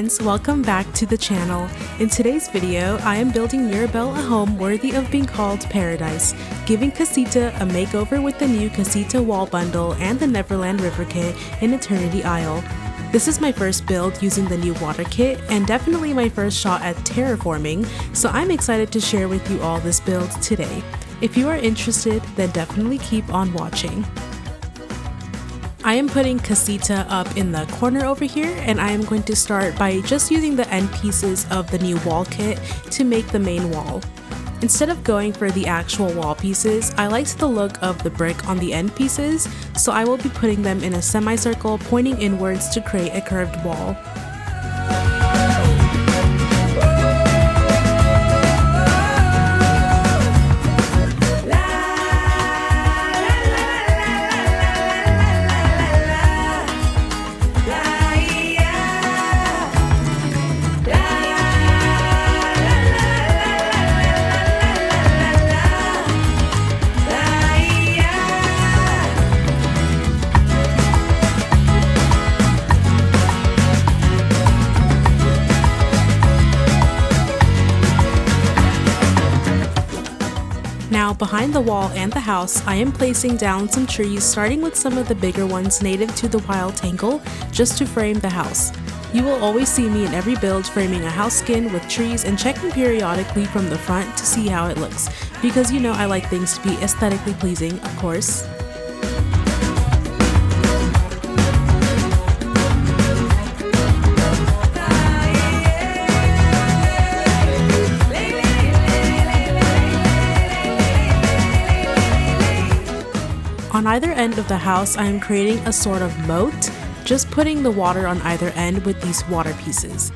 friends, welcome back to the channel. In today's video, I am building Mirabel a home worthy of being called paradise, giving Casita a makeover with the new Casita wall bundle and the Neverland river kit in Eternity Isle. This is my first build using the new water kit and definitely my first shot at terraforming, so I'm excited to share with you all this build today. If you are interested, then definitely keep on watching. I am putting Casita up in the corner over here, and I am going to start by just using the end pieces of the new wall kit to make the main wall. Instead of going for the actual wall pieces, I liked the look of the brick on the end pieces, so I will be putting them in a semicircle pointing inwards to create a curved wall. Now, behind the wall and the house, I am placing down some trees, starting with some of the bigger ones native to the Wild Tangle, just to frame the house. You will always see me in every build framing a house skin with trees and checking periodically from the front to see how it looks, because you know I like things to be aesthetically pleasing, of course. On either end of the house, I am creating a sort of moat, just putting the water on either end with these water pieces.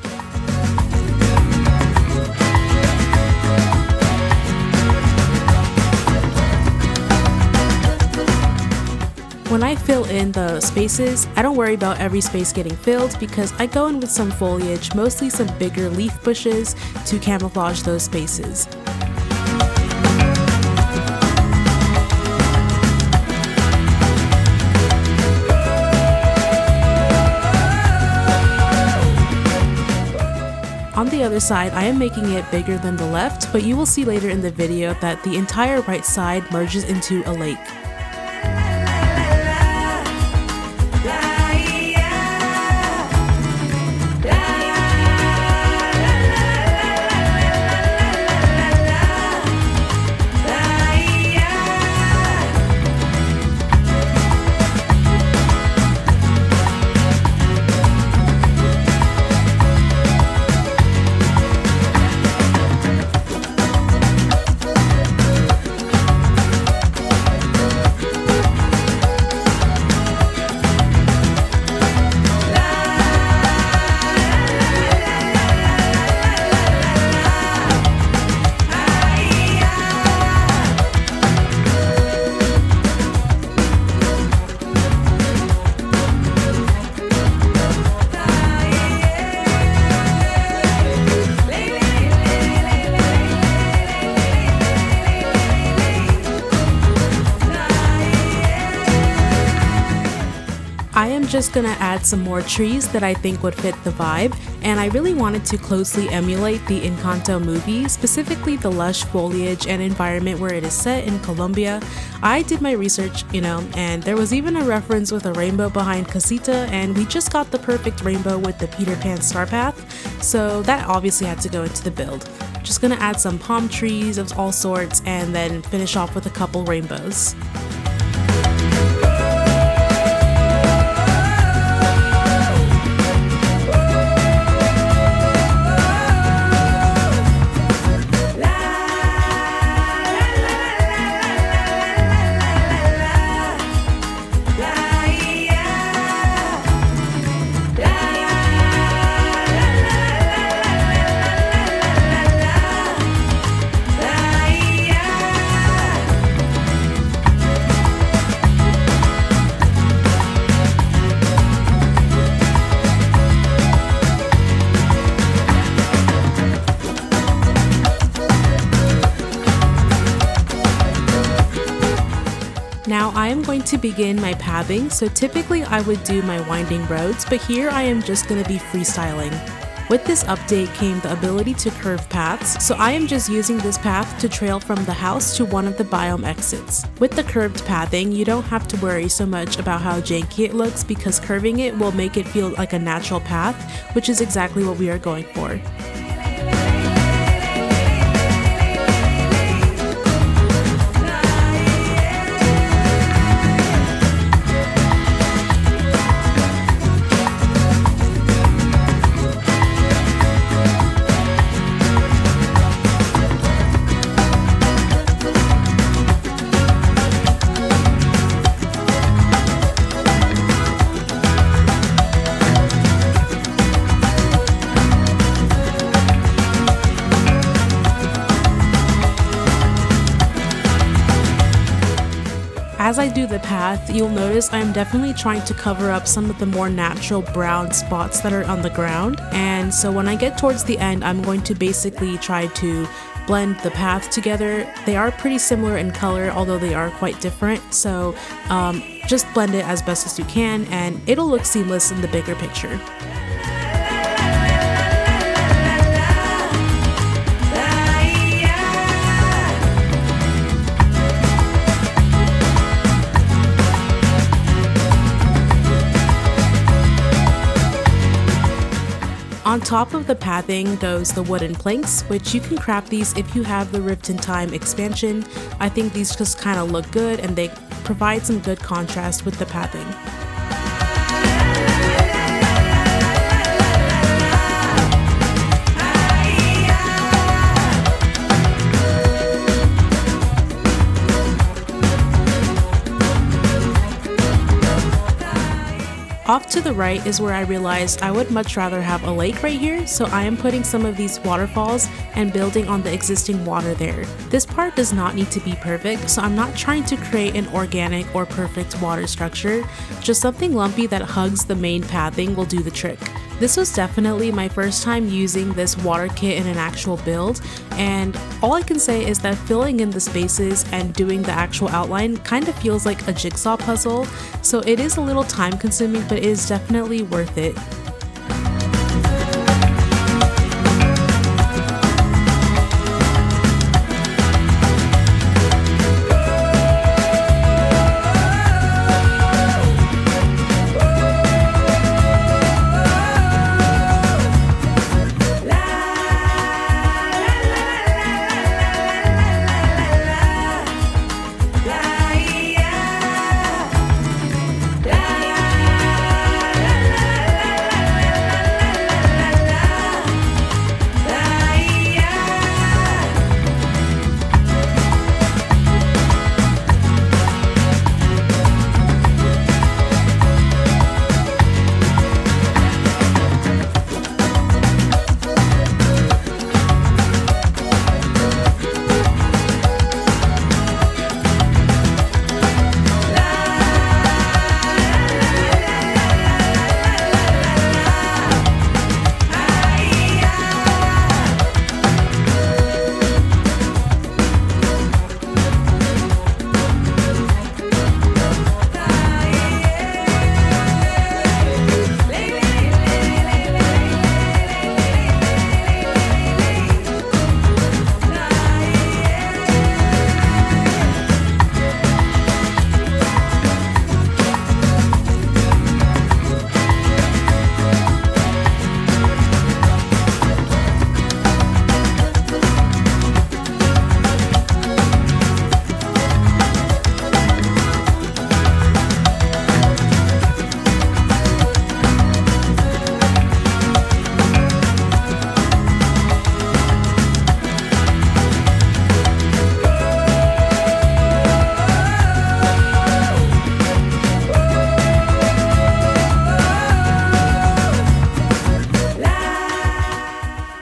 When I fill in the spaces, I don't worry about every space getting filled because I go in with some foliage, mostly some bigger leaf bushes, to camouflage those spaces. On the other side, I am making it bigger than the left, but you will see later in the video that the entire right side merges into a lake. I am just gonna add some more trees that I think would fit the vibe, and I really wanted to closely emulate the Encanto movie, specifically the lush foliage and environment where it is set in Colombia. I did my research, and there was even a reference with a rainbow behind Casita, and we just got the perfect rainbow with the Peter Pan star path, so that obviously had to go into the build. Just gonna add some palm trees of all sorts and then finish off with a couple rainbows. Now I am going to begin my pathing, so typically I would do my winding roads, but here I am just going to be freestyling. With this update came the ability to curve paths, so I am just using this path to trail from the house to one of the biome exits. With the curved pathing, you don't have to worry so much about how janky it looks because curving it will make it feel like a natural path, which is exactly what we are going for. As I do the path, you'll notice I'm definitely trying to cover up some of the more natural brown spots that are on the ground, and so when I get towards the end, I'm going to basically try to blend the path together. They are pretty similar in color, although they are quite different, so just blend it as best as you can and it'll look seamless in the bigger picture. On top of the pathing goes the wooden planks, which you can craft these if you have the Rift in Time expansion. I think these just kind of look good and they provide some good contrast with the pathing. Off to the right is where I realized I would much rather have a lake right here, so I am putting some of these waterfalls and building on the existing water there. This part does not need to be perfect, so I'm not trying to create an organic or perfect water structure, just something lumpy that hugs the main pathing will do the trick. This was definitely my first time using this water kit in an actual build, and all I can say is that filling in the spaces and doing the actual outline kind of feels like a jigsaw puzzle, so it is a little time consuming, but it is definitely worth it.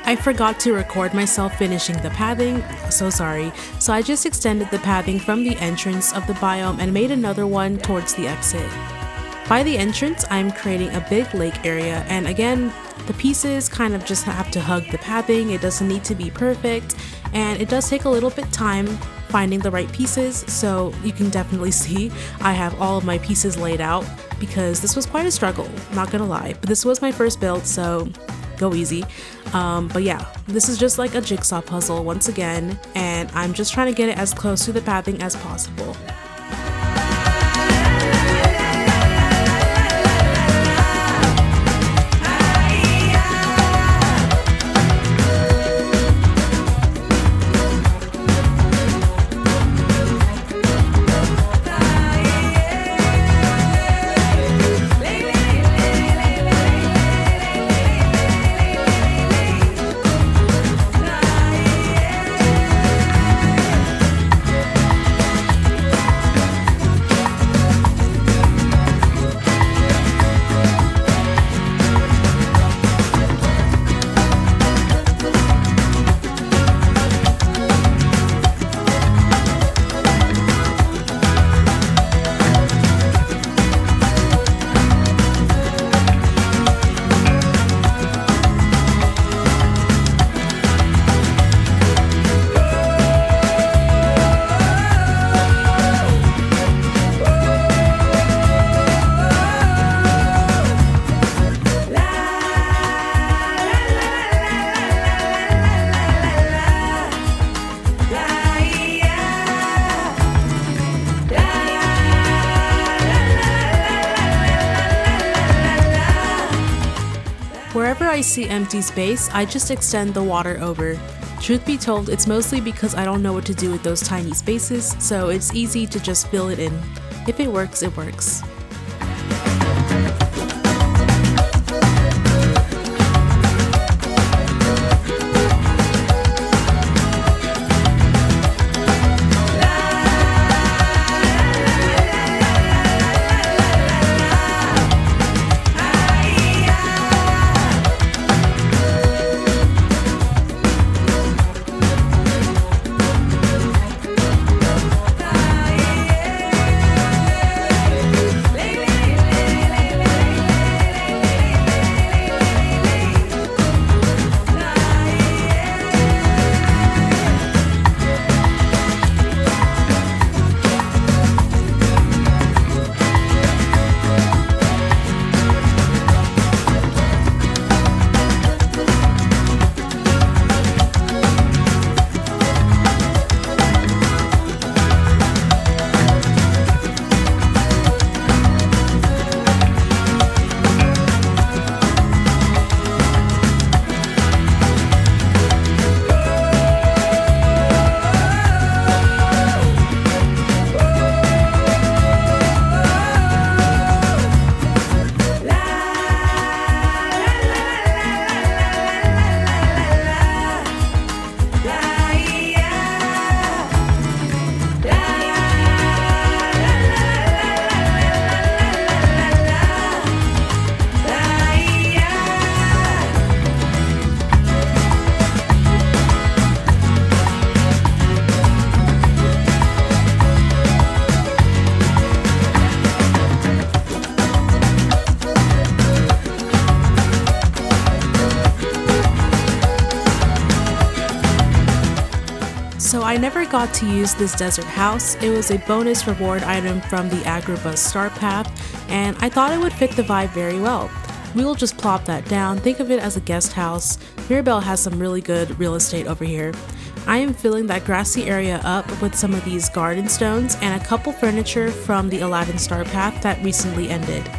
I forgot to record myself finishing the pathing, so sorry. So I just extended the pathing from the entrance of the biome and made another one towards the exit. By the entrance, I'm creating a big lake area, and again, the pieces kind of just have to hug the pathing. It doesn't need to be perfect, and it does take a little bit time finding the right pieces, so you can definitely see I have all of my pieces laid out because this was quite a struggle, not gonna lie, but this was my first build, so go easy. But yeah, this is just like a jigsaw puzzle once again, and I'm just trying to get it as close to the pathing as possible. Wherever I see empty space, I just extend the water over. Truth be told, it's mostly because I don't know what to do with those tiny spaces, so it's easy to just fill it in. If it works, it works. So I never got to use this desert house. It was a bonus reward item from the Agribus Star Path, and I thought it would fit the vibe very well. We'll just plop that down, think of it as a guest house. Mirabelle has some really good real estate over here. I am filling that grassy area up with some of these garden stones and a couple furniture from the Aladdin Star Path that recently ended.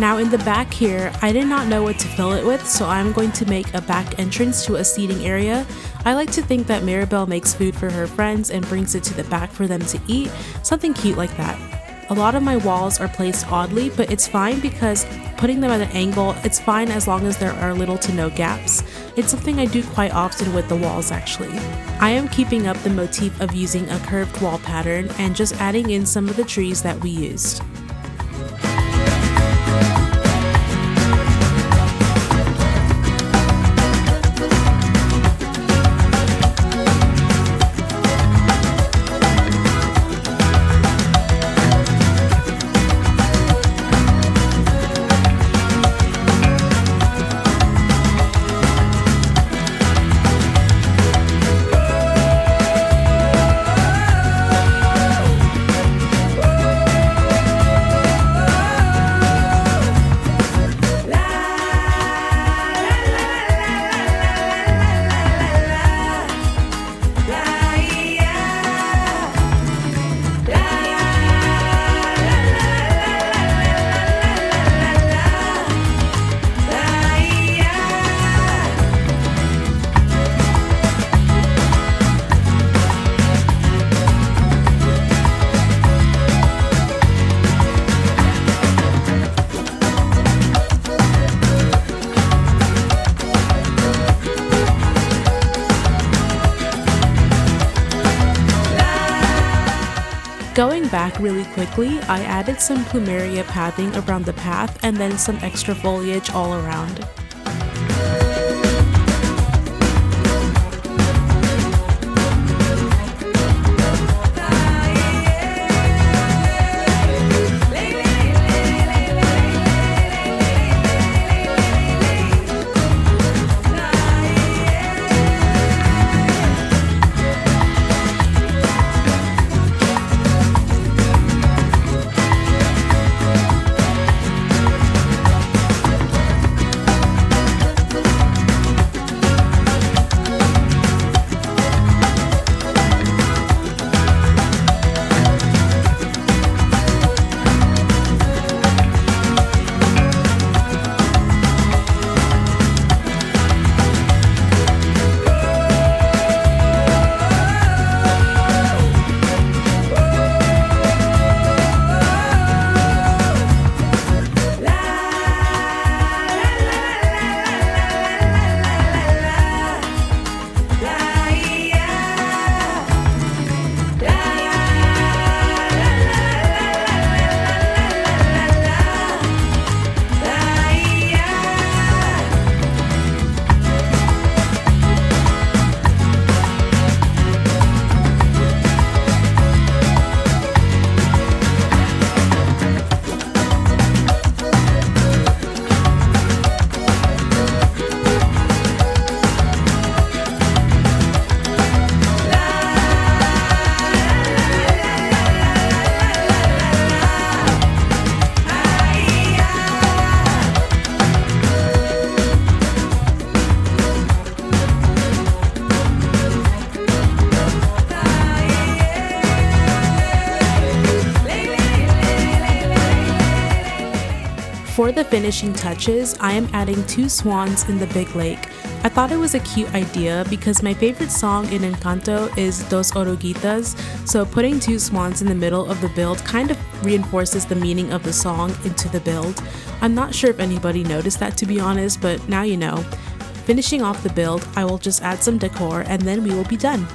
Now in the back here, I did not know what to fill it with, so I'm going to make a back entrance to a seating area. I like to think that Mirabelle makes food for her friends and brings it to the back for them to eat, something cute like that. A lot of my walls are placed oddly, but it's fine because putting them at an angle, it's fine as long as there are little to no gaps. It's something I do quite often with the walls actually. I am keeping up the motif of using a curved wall pattern and just adding in some of the trees that we used. Going back really quickly, I added some plumeria pathing around the path and then some extra foliage all around. For the finishing touches, I am adding 2 swans in the big lake. I thought it was a cute idea because my favorite song in Encanto is Dos Oruguitas, so putting 2 swans in the middle of the build kind of reinforces the meaning of the song into the build. I'm not sure if anybody noticed that, to be honest, but now you know. Finishing off the build, I will just add some decor and then we will be done.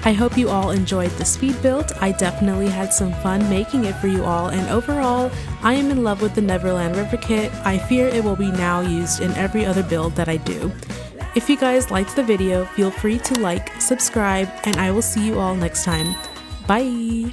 I hope you all enjoyed the speed build. I definitely had some fun making it for you all, and overall, I am in love with the Neverland River Kit. I fear it will be now used in every other build that I do. If you guys liked the video, feel free to like, subscribe, and I will see you all next time. Bye!